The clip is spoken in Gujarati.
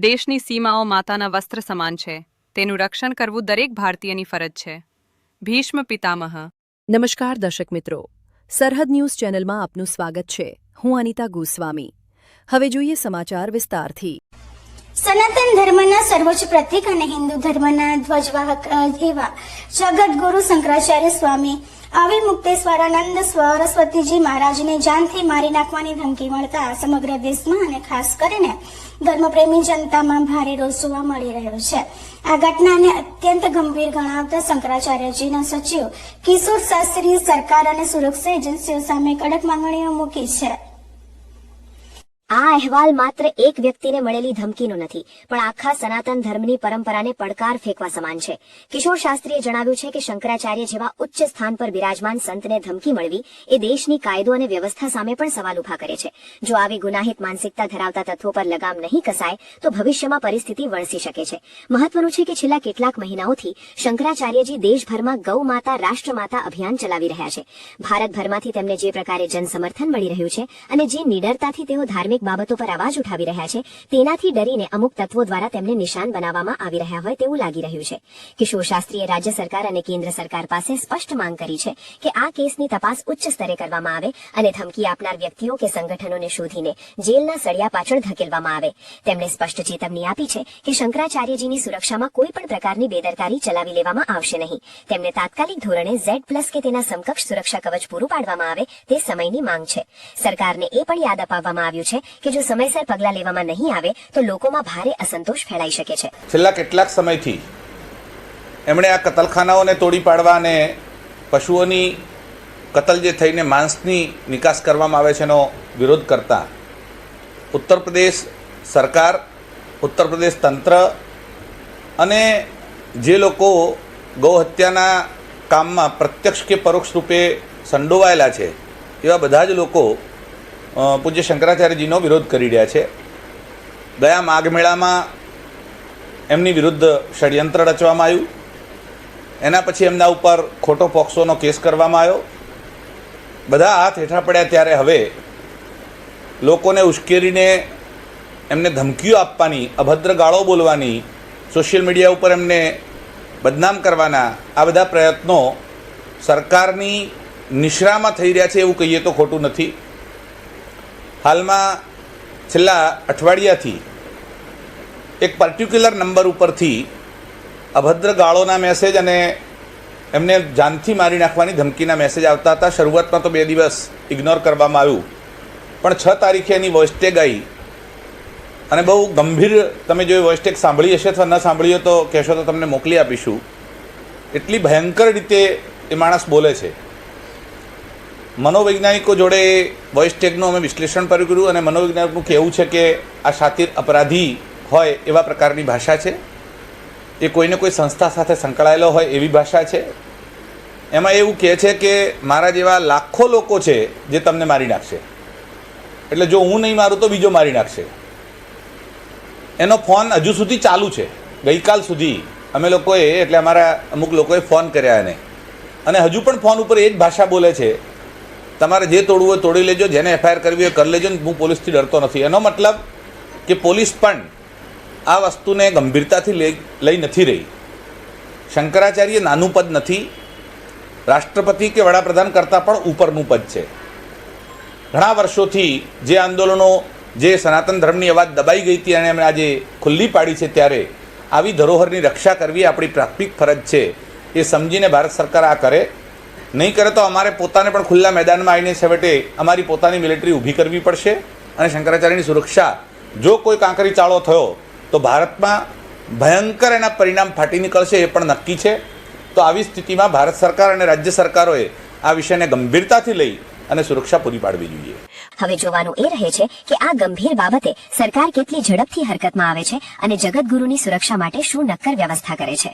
દેશની સીમાઓ માતાના વસ્ત્ર સમાન છે. તેનું રક્ષણ કરવું દરેક ભારતીયની ફરજ છે. ભીષ્મ પિતામહ. નમસ્કાર દર્શક મિત્રો, સરહદ ન્યૂઝ ચેનલમાં આપનું સ્વાગત છે. હું અનિતા ગોસ્વામી. હવે જોઈએ સમાચાર વિસ્તારથી. સનાતન ધર્મના સર્વોચ્ચ પ્રતીક અને હિન્દુ ધર્મના ધ્વજવાહક એવા જગતગુરુ શંકરાચાર્ય સ્વામી અવિમુક્તેશ્વરાનંદ સરસ્વતીજી મહારાજને જાનથી મારી નાખવાની ધમકી મળતા સમગ્ર દેશમાં અને ખાસ કરીને ધર્મપ્રેમી જનતામાં ભારે રોષ જોવા મળી રહ્યો છે. આ ઘટનાને અત્યંત ગંભીર ગણાવતા શંકરાચાર્યજીના સચિવ કિશોર શાસ્ત્રીએ સરકાર અને સુરક્ષા એજન્સીઓ સામે કડક માંગણીઓ મૂકી છે. આ અહેવાલ માત્ર એક વ્યક્તિને મળેલી ધમકીનો નથી, પણ આખા સનાતન ધર્મની પરંપરાને પડકાર ફેંકવા સમાન છે. કિશોર શાસ્ત્રીએ જણાવ્યું છે કે શંકરાચાર્ય જેવા ઉચ્ચ સ્થાન પર બિરાજમાન સંતને ધમકી મળવી એ દેશની કાયદો અને વ્યવસ્થા સામે પણ સવાલ ઉભા કરે છે. જો આવી ગુનાહિત માનસિકતા ધરાવતા તત્વો પર લગામ નહીં કસાય તો ભવિષ્યમાં પરિસ્થિતિ વણસી શકે છે. મહત્વનું છે કે છેલ્લા કેટલાક મહિનાઓથી શંકરાચાર્યજી દેશભરમાં ગૌ માતા રાષ્ટ્રમાતા અભિયાન ચલાવી રહ્યા છે. ભારતભરમાંથી તેમને જે પ્રકારે જનસમર્થન મળી રહ્યું છે અને જે નિડરતાથી તેઓ ધાર્મિક બાબતો પર અવાજ ઉઠાવી રહ્યા છે, તેનાથી ડરીને અમુક તત્વો દ્વારા તેમને નિશાન બનાવવામાં આવી રહ્યા હોય તેવું લાગી રહ્યું છે. કિશોર શાસ્ત્રીએ રાજ્ય સરકાર અને કેન્દ્ર સરકાર પાસે સ્પષ્ટ માંગ કરી છે કે આ કેસની તપાસ ઉચ્ચ સ્તરે કરવામાં આવે અને ધમકી આપનાર વ્યક્તિઓ કે સંગઠનોને શોધીને જેલના સળિયા પાછળ ધકેલવામાં આવે. તેમણે સ્પષ્ટ ચેતવણી આપી છે કે શંકરાચાર્યજીની સુરક્ષામાં કોઈ પણ પ્રકારની બેદરકારી ચલાવી લેવામાં આવશે નહીં. તેમને તાત્કાલિક ધોરણે Z+ કે તેના સમકક્ષ સુરક્ષા કવચ પૂરું પાડવામાં આવે તે સમયની માંગ છે. સરકારને એ પણ યાદ અપાવવામાં આવ્યું છે કે જો સમયસર પગલાં લેવામાં નહીં આવે તો લોકોમાં ભારે અસંતોષ ફેલાઈ શકે છે. છેલ્લા કેટલાક સમયથી એમણે આ કતલખાનાઓને તોડી પાડવા અને પશુઓની કતલ જે થઈને માંસની નિકાસ કરવામાં આવે છે એનો વિરોધ કરતા ઉત્તર પ્રદેશ સરકાર, ઉત્તર પ્રદેશ તંત્ર અને જે લોકો ગૌ હત્યાના કામમાં પ્રત્યક્ષ કે પરોક્ષ રૂપે સંડોવાયેલા છે એવા બધા જ લોકો પૂજ્ય શંકરાચાર્યજીનો વિરોધ કરી રહ્યા છે. ગયા માઘ મેળામાં એમની વિરુદ્ધ ષડયંત્ર રચવામાં આવ્યું. એના પછી એમના ઉપર ખોટો પોક્સોનો કેસ કરવામાં આવ્યો. બધા હાથ હેઠા પડ્યા ત્યારે હવે લોકોને ઉશ્કેરીને એમને ધમકીઓ આપવાની, અભદ્ર ગાળો બોલવાની, સોશિયલ મીડિયા ઉપર એમને બદનામ કરવાના આ બધા પ્રયત્નો સરકારની નિશ્રામાં થઈ રહ્યા છે એવું કહીએ તો ખોટું નથી. હાલમાં છેલ્લા અઠવાડિયાથી એક પર્ટિક્યુલર નંબર ઉપરથી અભદ્ર ગાળોના મેસેજ અને એમને જાનથી મારી નાખવાની ધમકીના મેસેજ આવતા હતા. શરૂઆતમાં તો 2 દિવસ ઇગ્નોર કરવામાં આવ્યું, પણ 6 તારીખે એની વોઇસટેગ આવી અને બહુ ગંભીર, તમે જો વોઇસટેગ સાંભળી હશે અથવા ન સાંભળી હોય તો કહેશો તો તમને મોકલી આપીશું. એટલી ભયંકર રીતે એ માણસ બોલે છે. મનોવૈજ્ઞાનિકો જોડે વોઇસટેગનું અમે વિશ્લેષણ કર્યું અને મનોવૈજ્ઞાનિકનું કહેવું છે કે આ શાતિર અપરાધી હોય એવા પ્રકારની ભાષા છે. એ કોઈને કોઈ સંસ્થા સાથે સંકળાયેલો હોય એવી ભાષા છે. એમાં એવું કહે છે કે મારા જેવા લાખો લોકો છે જે તમને મારી નાખશે, એટલે જો હું નહીં મારું તો બીજો મારી નાખશે. એનો ફોન હજુ સુધી ચાલુ છે. ગઈકાલ સુધી અમે લોકોએ, એટલે અમારા અમુક લોકોએ ફોન કર્યા એને, અને હજુ પણ ફોન ઉપર એ જ ભાષા બોલે છે. તમારે જે તોડવું હોય તોડી લેજો, જેને FIR કરવી હોય કરી લેજો, હું પોલીસથી ડરતો નથી. એનો મતલબ કે પોલીસ પણ આ વસ્તુને ગંભીરતાથી લઈ નથી રહી. શંકરાચાર્ય નાનું પદ નથી, રાષ્ટ્રપતિ કે વડાપ્રધાન કરતાં પણ ઉપરનું પદ છે. ઘણા વર્ષોથી જે આંદોલનો, જે સનાતન ધર્મની અવાજ દબાઈ ગઈ હતી અને એમણે આજે ખુલ્લી પાડી છે, ત્યારે આવી ધરોહરની રક્ષા કરવી આપણી પ્રાથમિક ફરજ છે. એ સમજીને ભારત સરકાર આ કરે. નહીં કરે તો અમારે પોતાને પણ ખુલ્લા મેદાનમાં આવીને છેવટે અમારી પોતાની મિલિટરી ઊભી કરવી પડશે. અને શંકરાચાર્યની સુરક્ષા જો કોઈ કાંકરી ચાળો થયો તો ભારતમાં ભયંકર એના પરિણામ ફાટી નીકળશે, એ પણ નક્કી છે. તો આવી સ્થિતિમાં ભારત સરકાર અને રાજ્ય સરકારોએ આ વિષયને ગંભીરતાથી લઈ અને સુરક્ષા પૂરી પાડવી જોઈએ. હવે જોવાનું એ રહે છે કે આ ગંભીર બાબતે સરકાર કેટલી ઝડપથી હરકતમાં આવે છે અને જગતગુરુની સુરક્ષા માટે શું નક્કર વ્યવસ્થા કરે છે.